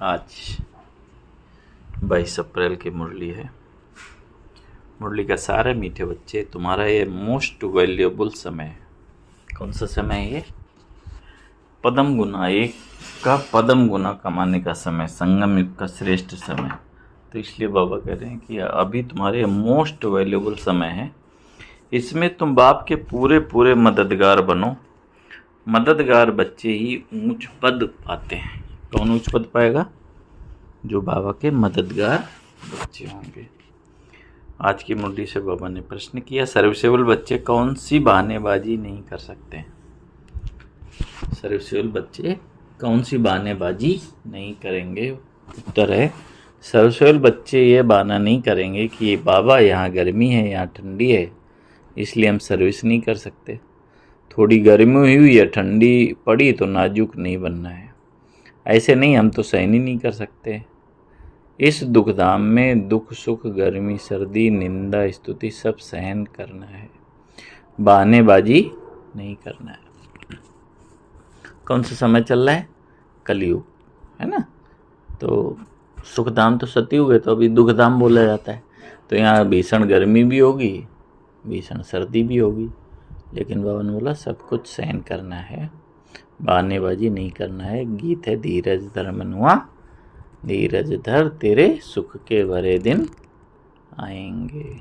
आज 22 अप्रैल की मुरली है। मुरली का सारे मीठे बच्चे, तुम्हारा ये मोस्ट वैल्यूएबल समय है। कौन सा समय है ये? पदम गुना, एक का पदम गुना कमाने का समय, संगम युग का श्रेष्ठ समय। तो इसलिए बाबा कह रहे हैं कि अभी तुम्हारे मोस्ट वैल्यूएबल समय है। इसमें तुम बाप के पूरे पूरे मददगार बनो। मददगार बच्चे ही ऊंच पद पाते हैं। कौन ऊंच पद पाएगा? जो बाबा के मददगार बच्चे होंगे। आज की मुरली से बाबा ने प्रश्न किया, सर्विसेबल बच्चे कौन सी बहानेबाजी नहीं कर सकते? सर्विसेबल बच्चे कौन सी बहानेबाजी नहीं करेंगे? उत्तर है, सर्विसेबल बच्चे ये बहाना नहीं करेंगे कि बाबा यहाँ गर्मी है, यहाँ ठंडी है, इसलिए हम सर्विस नहीं कर सकते। थोड़ी गर्मी हुई या ठंडी पड़ी तो नाजुक नहीं बनना है, ऐसे नहीं, हम तो सहन ही नहीं कर सकते। इस दुखधाम में दुख सुख गर्मी सर्दी निंदा स्तुति सब सहन करना है, बहानेबाजी नहीं करना है। कौन सा समय चल रहा है? कलयुग है ना। तो सुखधाम तो सतयुग है, तो अभी दुखधाम बोला जाता है। तो यहाँ भीषण गर्मी भी होगी, भीषण सर्दी भी होगी, लेकिन बाबा ने बोला सब कुछ सहन करना है, बहानेबाजी नहीं करना है। गीत है, धीरज धर मनुआ, धीरज धर तेरे सुख के भरे दिन आएंगे।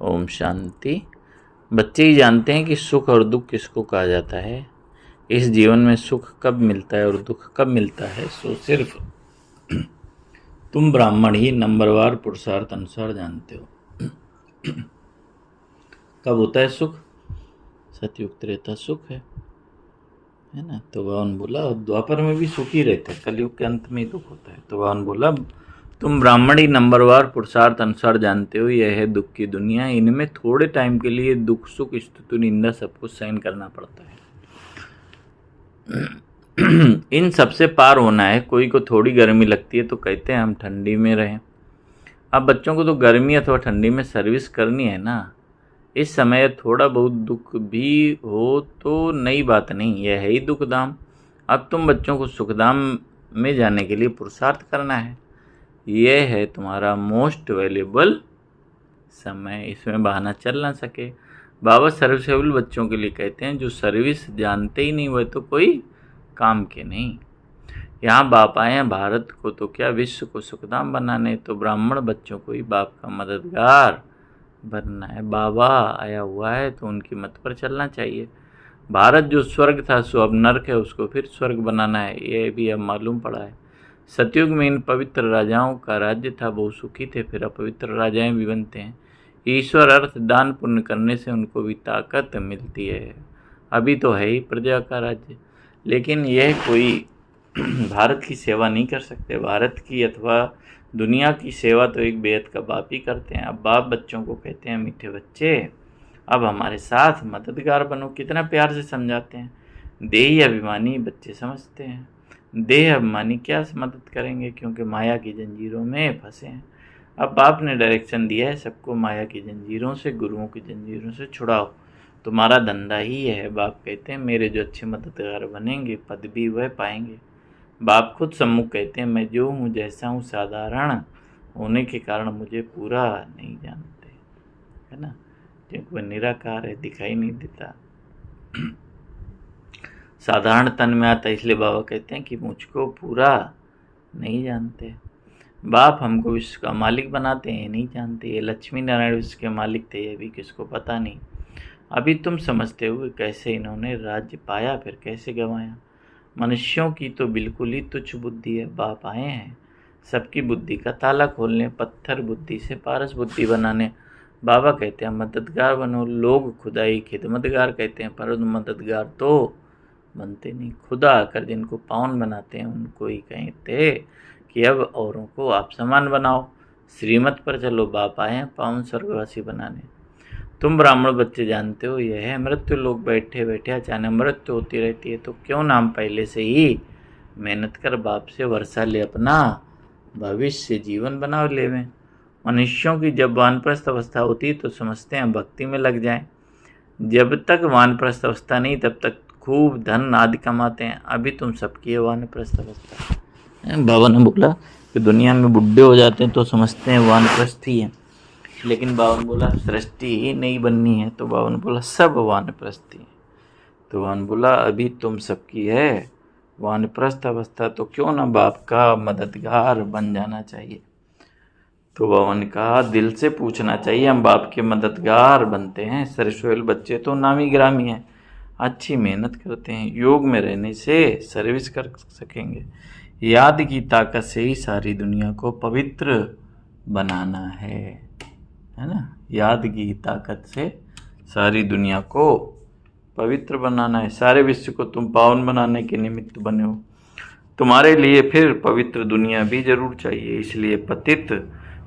ओम शांति। बच्चे ही जानते हैं कि सुख और दुख किसको कहा जाता है, इस जीवन में सुख कब मिलता है और दुख कब मिलता है। सो सिर्फ तुम ब्राह्मण ही नंबरवार पुरुषार्थ अनुसार जानते हो कब होता है सुख। सतयुग त्रेता सुख है ना। तो भगवान बोला द्वापर में भी सुख ही रहते हैं, कलयुग के अंत में ही दुख होता है। तो भगवान बोला तुम ब्राह्मण ही नंबरवार पुरुषार्थ अनुसार जानते हो, यह है दुख की दुनिया। इनमें थोड़े टाइम के लिए दुख सुख स्तुति निंदा सब कुछ सहन करना पड़ता है। इन सबसे पार होना है। कोई को थोड़ी गर्मी लगती है तो कहते हैं हम ठंडी में रहें। अब बच्चों को तो गर्मी अथवा ठंडी में सर्विस करनी है ना। इस समय थोड़ा बहुत दुख भी हो तो नई बात नहीं, यह है ही दुखधाम। अब तुम बच्चों को सुखधाम में जाने के लिए पुरुषार्थ करना है। यह है तुम्हारा मोस्ट वैल्यूएबल समय, इसमें बहाना चल ना सके। बाबा सर्विसेबल बच्चों के लिए कहते हैं जो सर्विस जानते ही नहीं, वह तो कोई काम के नहीं। यहाँ बाप आए हैं भारत को तो क्या विश्व को सुखधाम बनाने, तो ब्राह्मण बच्चों को ही बाप का मददगार बनना है। बाबा आया हुआ है तो उनकी मत पर चलना चाहिए। भारत जो स्वर्ग था सो अब नरक है, उसको फिर स्वर्ग बनाना है, ये भी अब मालूम पड़ा है। सतयुग में इन पवित्र राजाओं का राज्य था, बहुत सुखी थे, फिर अपवित्र राजाएं भी बनते हैं। ईश्वर अर्थ दान पुण्य करने से उनको भी ताकत मिलती है। अभी तो है ही प्रजा का राज्य, लेकिन यह कोई भारत की सेवा नहीं कर सकते। भारत की अथवा दुनिया की सेवा तो एक बेहद का बाप ही करते हैं। अब बाप बच्चों को कहते हैं मीठे बच्चे अब हमारे साथ मददगार बनो। कितना प्यार से समझाते हैं। देही अभिमानी बच्चे समझते हैं, देह अभिमानी क्या मदद करेंगे, क्योंकि माया की जंजीरों में फंसे हैं। अब बाप ने डायरेक्शन दिया है सबको माया की जंजीरों से, गुरुओं की जंजीरों से छुड़ाओ, तुम्हारा धंधा ही है। बाप कहते हैं मेरे जो अच्छे मददगार बनेंगे पद भी वह पाएंगे। बाप खुद सम्मुख कहते हैं मैं जो हूँ जैसा हूँ, साधारण होने के कारण मुझे पूरा नहीं जानते, है ना, क्योंकि वह निराकार है, दिखाई नहीं देता, साधारण तन में आता, इसलिए बाबा कहते हैं कि मुझको पूरा नहीं जानते। बाप हमको विश्व का मालिक बनाते हैं, नहीं जानते। ये लक्ष्मी नारायण विश्व के मालिक थे, ये भी किसको पता नहीं। अभी तुम समझते हो कैसे इन्होंने राज्य पाया, फिर कैसे गंवाया। मनुष्यों की तो बिल्कुल ही तुच्छ बुद्धि है। बाप आए हैं सबकी बुद्धि का ताला खोलने, पत्थर बुद्धि से पारस बुद्धि बनाने। बाबा कहते हैं मददगार बनो। लोग खुदाई खिदमतगार कहते हैं, पर मददगार तो बनते नहीं। खुदा आकर जिनको पावन बनाते हैं उनको ही कहते कि अब औरों को आप समान बनाओ, श्रीमत पर चलो। बाप आए हैं पावन स्वर्गवासी बनाने। तुम ब्राह्मण बच्चे जानते हो यह है मृत्यु। लोग बैठे बैठे अचानक मृत्यु होती रहती है, तो क्यों नाम पहले से ही मेहनत कर बाप से वर्षा ले, अपना भविष्य जीवन बनाओ लेवें। मनुष्यों की जब वानप्रस्थ अवस्था होती है तो समझते हैं भक्ति में लग जाएं। जब तक वानप्रस्थ अवस्था नहीं तब तक खूब धन आदि कमाते हैं। अभी तुम सबकी है वानप्रस्थ अवस्था, बाबा ने बोला कि दुनिया में बुढ़े हो जाते हैं तो समझते हैं वानप्रस्थ ही है, लेकिन बाबा ने बोला सृष्टि ही नहीं बननी है, तो बाबा ने बोला सब वानप्रस्थ ही है। तो बाबा ने बोला अभी तुम सबकी है वानप्रस्थ अवस्था, तो क्यों ना बाप का मददगार बन जाना चाहिए। तो बाबा ने कहा दिल से पूछना चाहिए, हम बाप के मददगार बनते हैं। सरसोल बच्चे तो नामी ग्रामी हैं, अच्छी मेहनत करते हैं, योग में रहने से सर्विस कर सकेंगे। याद की ताकत से ही सारी दुनिया को पवित्र बनाना है ना। याद की ताकत से सारी दुनिया को पवित्र बनाना है। सारे विश्व को तुम पावन बनाने के निमित्त बने हो, तुम्हारे लिए फिर पवित्र दुनिया भी जरूर चाहिए। इसलिए पतित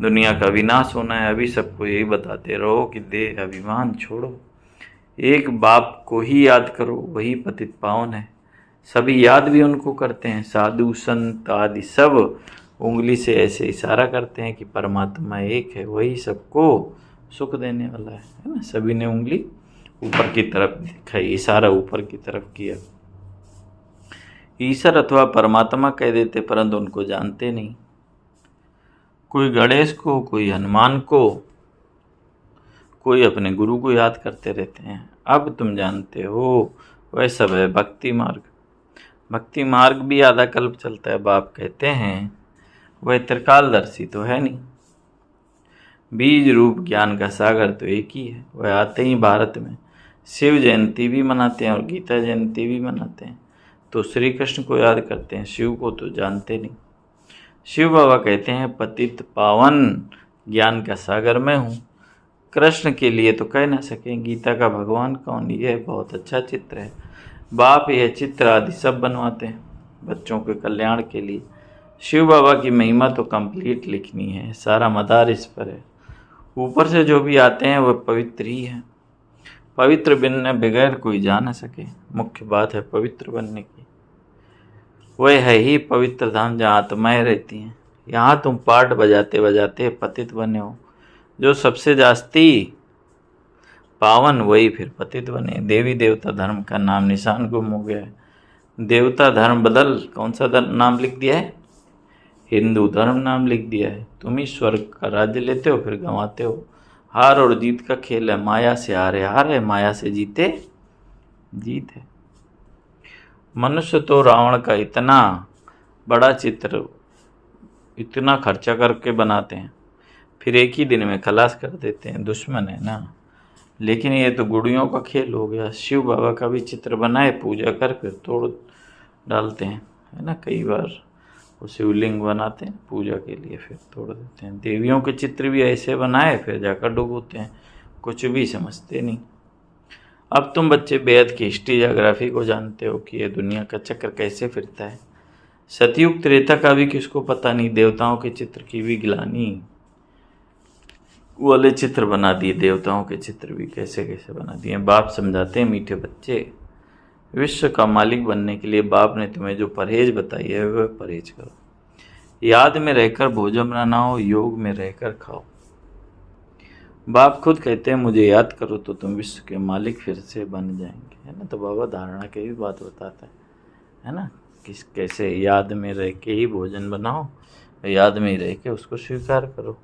दुनिया का विनाश होना है। अभी सबको यही बताते रहो कि देह अभिमान छोड़ो, एक बाप को ही याद करो, वही पतित पावन है। सभी याद भी उनको करते हैं, साधु संत आदि सब उंगली से ऐसे इशारा करते हैं कि परमात्मा एक है, वही सबको सुख देने वाला है ना। सभी ने उंगली ऊपर की तरफ दिखाई, इशारा ऊपर की तरफ किया। ईश्वर अथवा परमात्मा कह देते, परंतु उनको जानते नहीं। कोई गणेश को, कोई हनुमान को, कोई अपने गुरु को याद करते रहते हैं। अब तुम जानते हो वह सब है भक्ति मार्ग। भक्ति मार्ग भी आधा कल्प चलता है। बाप कहते हैं वह त्रिकालदर्शी तो है नहीं, बीज रूप ज्ञान का सागर तो एक ही है। वह आते ही भारत में शिव जयंती भी मनाते हैं और गीता जयंती भी मनाते हैं, तो श्री कृष्ण को याद करते हैं, शिव को तो जानते नहीं। शिव बाबा कहते हैं पतित पावन ज्ञान का सागर मैं हूँ। कृष्ण के लिए तो कह ना सकें, गीता का भगवान कौन, यह बहुत अच्छा चित्र है। बाप यह चित्र आदि सब बनवाते हैं बच्चों के कल्याण के लिए। शिव बाबा की महिमा तो कंप्लीट लिखनी है, सारा मदार इस पर है। ऊपर से जो भी आते हैं वह पवित्र ही है, पवित्र बनने बगैर कोई जा न सके। मुख्य बात है पवित्र बनने की। वह है ही पवित्र धाम जहाँ आत्माएं रहती हैं। यहाँ तुम पाठ बजाते बजाते पतित बने हो। जो सबसे जास्ती पावन वही फिर पतित बने। देवी देवता धर्म का नाम निशान गुम हो गया है। देवता धर्म बदल कौन सा नाम लिख दिया है, हिंदू धर्म नाम लिख दिया है। तुम ही स्वर्ग का राज्य लेते हो फिर गंवाते हो। हार और जीत का खेल है, माया से हारे हार है, माया से जीते जीत है। मनुष्य तो रावण का इतना बड़ा चित्र इतना खर्चा करके बनाते हैं, फिर एक ही दिन में खलास कर देते हैं, दुश्मन है ना। लेकिन ये तो गुड़ियों का खेल हो गया। शिव बाबा का भी चित्र बनाए, पूजा कर फिर तोड़ डालते हैं, है ना। कई बार वो शिवलिंग बनाते हैं पूजा के लिए फिर तोड़ देते हैं। देवियों के चित्र भी ऐसे बनाए फिर जाकर डुबोते हैं, कुछ भी समझते नहीं। अब तुम बच्चे बेहद की हिस्ट्री जोग्राफी को जानते हो कि ये दुनिया का चक्र कैसे फिरता है। सतयुग त्रेता का भी किसको पता नहीं, देवताओं के चित्र की भी गिलानी वाले चित्र बना दिए, देवताओं के चित्र भी कैसे कैसे बना दिए। बाप समझाते हैं मीठे बच्चे, विश्व का मालिक बनने के लिए बाप ने तुम्हें जो परहेज बताई है वह परहेज करो। याद में रहकर भोजन बनाओ, योग में रहकर खाओ। बाप खुद कहते हैं मुझे याद करो तो तुम विश्व के मालिक फिर से बन जाएंगे, है ना। तो बाबा धारणा की भी बात बताता है ना, किस कैसे याद में रह के ही भोजन बनाओ, याद में ही रह के उसको स्वीकार करो।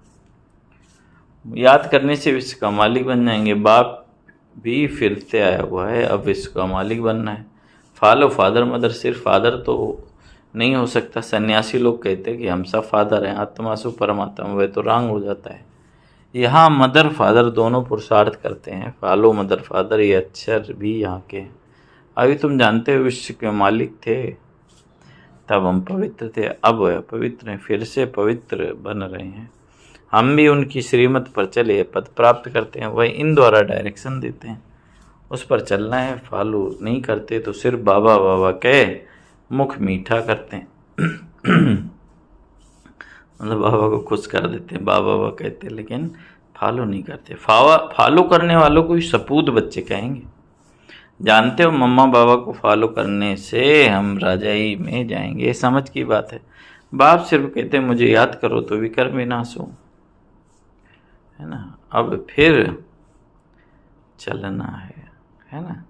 याद करने से विश्व का मालिक बन जाएंगे। बाप भी फिरते आया हुआ है, अब विश्व का मालिक बनना है। फॉलो फादर मदर, सिर्फ फादर तो नहीं हो सकता। सन्यासी लोग कहते हैं कि हम सब फादर हैं, आत्मा सु परमात्मा, वह तो रंग हो जाता है। यहाँ मदर फादर दोनों पुरुषार्थ करते हैं। फॉलो मदर फादर ये अक्षर भी यहाँ के हैं। अभी तुम जानते हो विश्व के मालिक थे तब हम पवित्र थे, अब वह पवित्र हैं, फिर से पवित्र बन रहे हैं। हम भी उनकी श्रीमत पर चले पद प्राप्त करते हैं। वह इन द्वारा डायरेक्शन देते हैं, उस पर चलना है। फॉलो नहीं करते तो सिर्फ बाबा बाबा कह मुख मीठा करते हैं मतलब बाबा को खुश कर देते हैं, बाबा बाबा कहते हैं, लेकिन फॉलो नहीं करते। फॉलो करने वालों को ही सपूत बच्चे कहेंगे। जानते हो मम्मा बाबा को फॉलो करने से हम राजाई में जाएंगे, ये समझ की बात है। बाप सिर्फ कहते हैं मुझे याद करो तो विकर्म विनाश हो, है ना। अब फिर चलना है ना।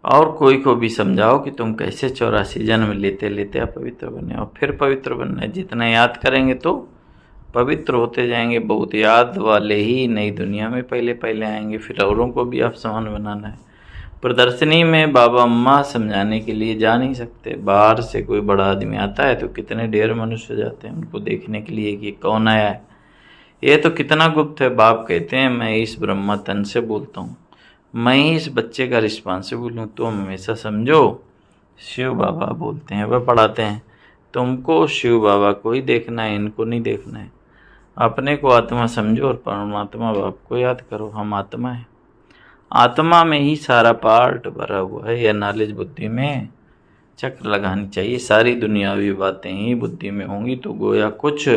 और कोई को भी समझाओ कि तुम कैसे 84 जन्म लेते लेते अपवित्र बने और फिर पवित्र बनना है। जितना याद करेंगे तो पवित्र होते जाएंगे। बहुत याद वाले ही नई दुनिया में पहले पहले आएंगे, फिर औरों को भी आप समान बनाना है। प्रदर्शनी में बाबा अम्मा समझाने के लिए जा नहीं सकते। बाहर से कोई बड़ा आदमी आता है तो कितने ढेर मनुष्य जाते हैं उनको देखने के लिए कि कौन आया है। ये तो कितना गुप्त है। बाप कहते हैं मैं इस ब्रह्मा तन से बोलता हूँ, मैं ही इस बच्चे का रिस्पॉन्सिबल हूँ, तुम हमेशा समझो। शिव बाबा बोलते हैं, वह पढ़ाते हैं, तुमको शिव बाबा को ही देखना है, इनको नहीं देखना है। अपने को आत्मा समझो और परमात्मा बाप को याद करो। हम आत्मा है, आत्मा में ही सारा पार्ट भरा हुआ है। यह नॉलेज बुद्धि में चक्र लगानी चाहिए। सारी दुनियावी बातें ही बुद्धि में होंगी तो गोया कुछ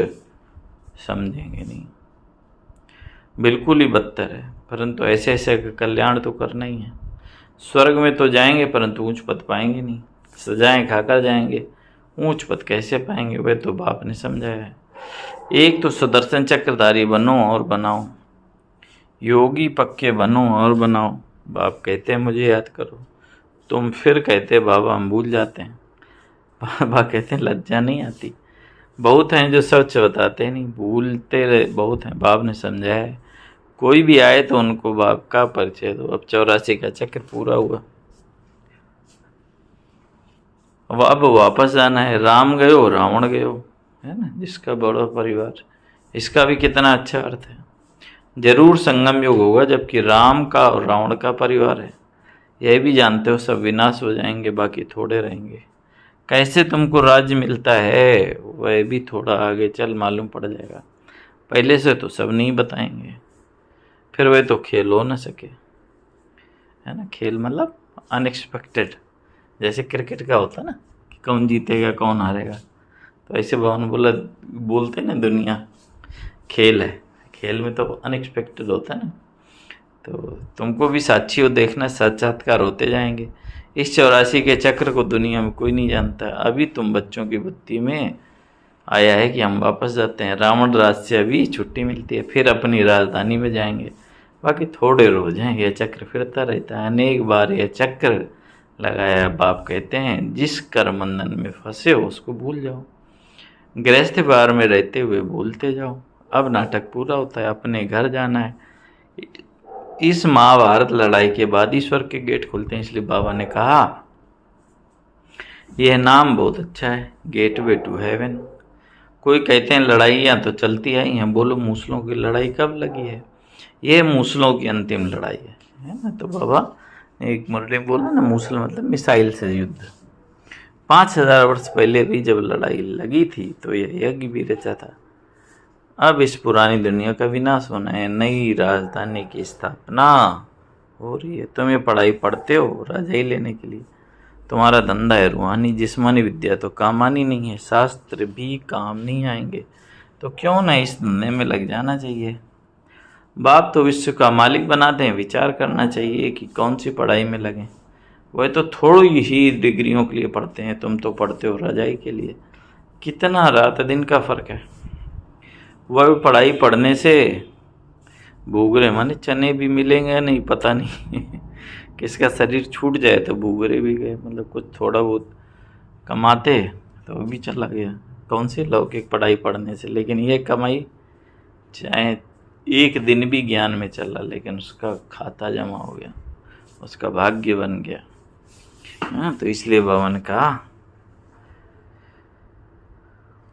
समझेंगे नहीं, बिल्कुल ही बदतर है। परंतु ऐसे ऐसे कल्याण तो करना ही है। स्वर्ग में तो जाएंगे परंतु ऊंच पद पाएंगे नहीं। सजाएं खाकर जाएंगे, ऊंच पद कैसे पाएंगे, वह तो बाप ने समझाया है। एक तो सुदर्शन चक्रधारी बनो और बनाओ, योगी पक्के बनो और बनाओ। बाप कहते हैं मुझे याद करो, तुम फिर कहते बाबा हम भूल जाते हैं। बाबा कहते हैं लज्जा नहीं आती। बहुत हैं जो सच बताते नहीं, भूलते रहे बहुत हैं। बाप ने समझाया है, कोई भी आए तो उनको बाप का परिचय दो। अब 84 का चक्र पूरा हुआ, अब वापस जाना है। राम गयो रावण गयो, है ना, जिसका बड़ा परिवार। इसका भी कितना अच्छा अर्थ है। जरूर संगम युग होगा जबकि राम का और रावण का परिवार है। यह भी जानते हो सब विनाश हो जाएंगे, बाकी थोड़े रहेंगे। कैसे तुमको राज्य मिलता है वह भी थोड़ा आगे चल मालूम पड़ जाएगा। पहले से तो सब नहीं बताएंगे, फिर वह तो खेल हो न सके, है ना। खेल मतलब अनएक्सपेक्टेड, जैसे क्रिकेट का होता है ना कि कौन जीतेगा कौन हारेगा, तो ऐसे भवन बोलते ना दुनिया खेल है। खेल में तो अनएक्सपेक्टेड होता है ना। तो तुमको भी साक्षी हो देखना, साक्षात्कार होते जाएंगे। इस 84 के चक्र को दुनिया में कोई नहीं जानता। अभी तुम बच्चों की बुद्धि में आया है कि हम वापस जाते हैं। रावण राज से अभी छुट्टी मिलती है, फिर अपनी राजधानी में जाएंगे। बाकी थोड़े रोज हैं, यह चक्र फिरता रहता है। अनेक बार यह चक्र लगाया। बाप कहते हैं जिस कर्म बंधन में फंसे हो उसको भूल जाओ, गृहस्थ बार में रहते हुए भूलते जाओ। अब नाटक पूरा होता है, अपने घर जाना है। इस महाभारत लड़ाई के बाद ईश्वर के गेट खुलते हैं। इसलिए बाबा ने कहा यह नाम बहुत अच्छा है, गेटवे टू हेवन। कोई कहते हैं लड़ाइयाँ तो चलती आई हैं, बोलो मूसलों की लड़ाई कब लगी है? यह मूसलों की अंतिम लड़ाई है ना। तो बाबा एक मुरली में बोला ना, मूसल मतलब मिसाइल से युद्ध। 5000 वर्ष पहले भी जब लड़ाई लगी थी तो यह यज्ञ भी रचा था। अब इस पुरानी दुनिया का विनाश होना है, नई राजधानी की स्थापना हो रही है। तुम ये पढ़ाई पढ़ते हो राजाई लेने के लिए, तुम्हारा धंधा है रूहानी। जिस्मानी विद्या तो काम आनी नहीं है, शास्त्र भी काम नहीं आएंगे, तो क्यों ना इस धंधे में लग जाना चाहिए। बाप तो विश्व का मालिक बनाते हैं, विचार करना चाहिए कि कौन सी पढ़ाई में लगें। वह तो थोड़ी ही डिग्रियों के लिए पढ़ते हैं, तुम तो पढ़ते हो रजाई के लिए। कितना रात दिन का फर्क है। वह पढ़ाई पढ़ने से भूगरे माने चने भी मिलेंगे नहीं, पता नहीं किसका शरीर छूट जाए तो भूगरे भी गए। मतलब कुछ थोड़ा बहुत कमाते तो वो भी चला गया। कौन सी लौकिक पढ़ाई पढ़ने से, लेकिन ये कमाई चाहे एक दिन भी ज्ञान में चला लेकिन उसका खाता जमा हो गया, उसका भाग्य बन गया। हाँ, तो इसलिए बाबा ने कहा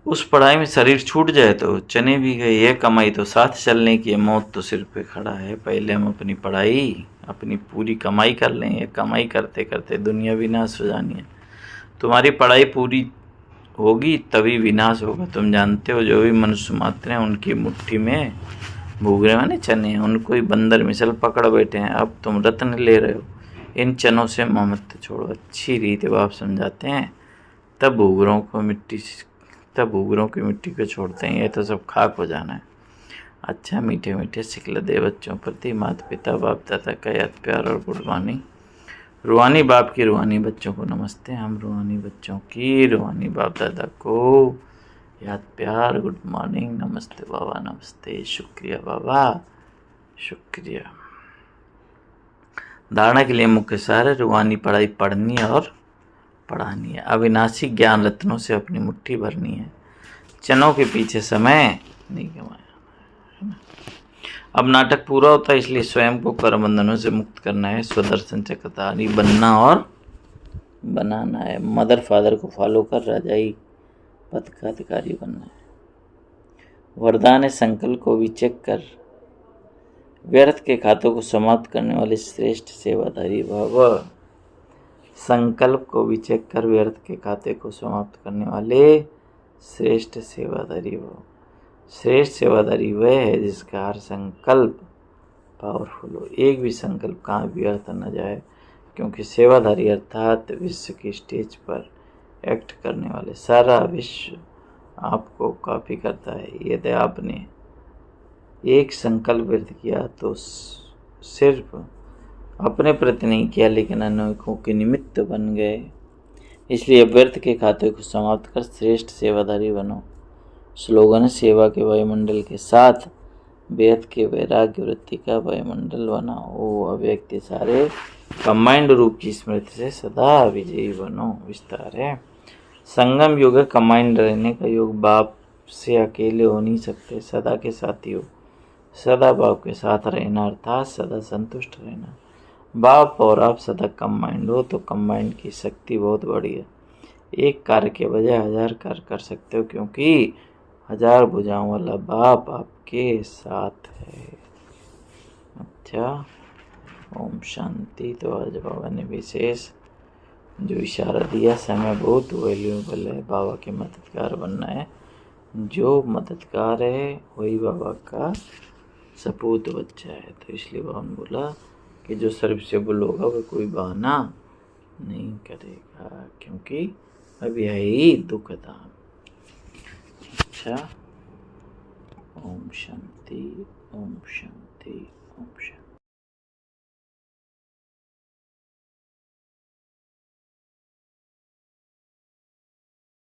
उस पढ़ाई में शरीर छूट जाए तो चने भी गए। यह कमाई तो साथ चलने की है, मौत तो सिर पे खड़ा है। पहले हम अपनी पढ़ाई अपनी पूरी कमाई कर लें। ये कमाई करते करते दुनिया विनाश हो जानी है। तुम्हारी पढ़ाई पूरी होगी तभी विनाश होगा। तुम जानते हो जो भी मनुष्य मात्र हैं उनकी मुट्ठी में भूगरे माने चने हैं, उनको ही बंदर मिसल पकड़ बैठे हैं। अब तुम रत्न ले रहे हो, इन चनों से ममत्व छोड़ो। अच्छी रीति बाप समझाते हैं, तब भूगरों की मिट्टी को छोड़ते हैं। ये तो सब खाक हो जाना है। अच्छा मीठे मीठे सिखला दे बच्चों प्रति माता पिता बाप दादा का याद प्यार और गुड मॉर्निंग। रूहानी बाप की रूहानी बच्चों को नमस्ते। हम रूहानी बच्चों की रूहानी बाप दादा को याद प्यार गुड मॉर्निंग। नमस्ते बाबा, नमस्ते, शुक्रिया बाबा, शुक्रिया। धारणा के लिए मुख्य सार है, रूहानी पढ़ाई पढ़नी है और पढ़ानी है, अविनाशी ज्ञान रत्नों से अपनी मुट्ठी भरनी है, चनों के पीछे समय नहीं कमाया। अब नाटक पूरा होता है, इसलिए स्वयं को कर्म बंधनों से मुक्त करना है, स्वदर्शन चक्रधारी बनना और बनाना है, मदर फादर को फॉलो कर राजाई पद का अधिकारी बनना है। वरदान है, संकल्प को विचेक कर व्यर्थ के खातों को समाप्त करने वाले श्रेष्ठ सेवाधारी भव। संकल्प को विचेक कर व्यर्थ के खाते को समाप्त करने वाले श्रेष्ठ सेवाधारी भव। श्रेष्ठ सेवाधारी वह है जिसका हर संकल्प पावरफुल हो, एक भी संकल्प कहाँ व्यर्थ न जाए, क्योंकि सेवाधारी अर्थात विश्व की स्टेज पर एक्ट करने वाले। सारा विश्व आपको कॉपी करता है। यदि आपने एक संकल्प व्यर्थ किया तो सिर्फ अपने प्रति नहीं किया, लेकिन अनेकों के निमित्त बन गए। इसलिए व्यर्थ के खाते को समाप्त कर श्रेष्ठ सेवाधारी बनो। स्लोगन, सेवा के वायुमंडल के साथ व्यर्थ के वैराग्य वृत्ति का वायुमंडल बनाओ। ओ अव्यक्त सारे कंबाइंड रूप की स्मृति से सदा विजयी बनो। विस्तार है, संगम युग है, कंबाइंड रहने का योग। बाप से अकेले हो नहीं सकते, सदा के साथी हो। सदा बाप के साथ रहना अर्थात सदा संतुष्ट रहना। बाप और आप सदा कंबाइंड हो तो कंबाइंड की शक्ति बहुत बड़ी है। एक कार्य के बजाय 1000 कार्य कर सकते हो, क्योंकि 1000 भुजाओं वाला बाप आपके साथ है। अच्छा, ओम शांति। तो आज बाबा ने विशेष जो इशारा दिया, समय बहुत वैल्यूएबल है, बाबा के मददगार बनना है। जो मददगार है वही बाबा का सपूत बच्चा है। तो इसलिए बाबा ने बोला कि जो सर्विसेबल होगा वह कोई बहाना नहीं करेगा, क्योंकि अभी है ही दुखदाम। अच्छा, ओम शांति, ओम शांति, ओम शांति।